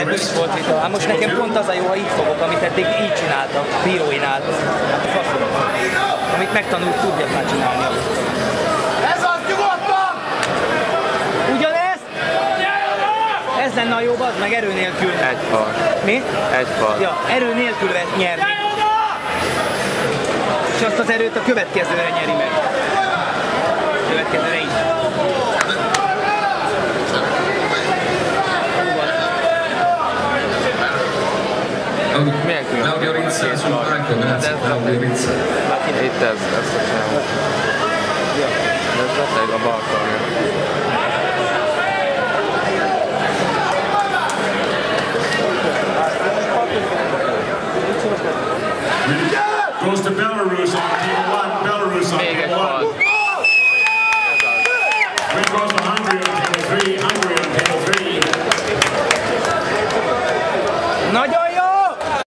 Ebből is volt vita. Hát most nekem pont az a jó, ha így fogok, amit eddig így csináltak, bíróinál. Amit megtanult, tudjak már csinálni. Ez az, nyugodtan! Ugyanezt? Ez lenne a jobb, az meg erő nélkül. Egy fal. Mi? Egy fal. Ja, erő nélkül nyerni. És azt az erőt a következőre nyeri meg. Következőre így. Milyen Claudio Rizza sul palco, grazie Claudio Rizza. Itt ez a csinálom. Ez beteg a balkon.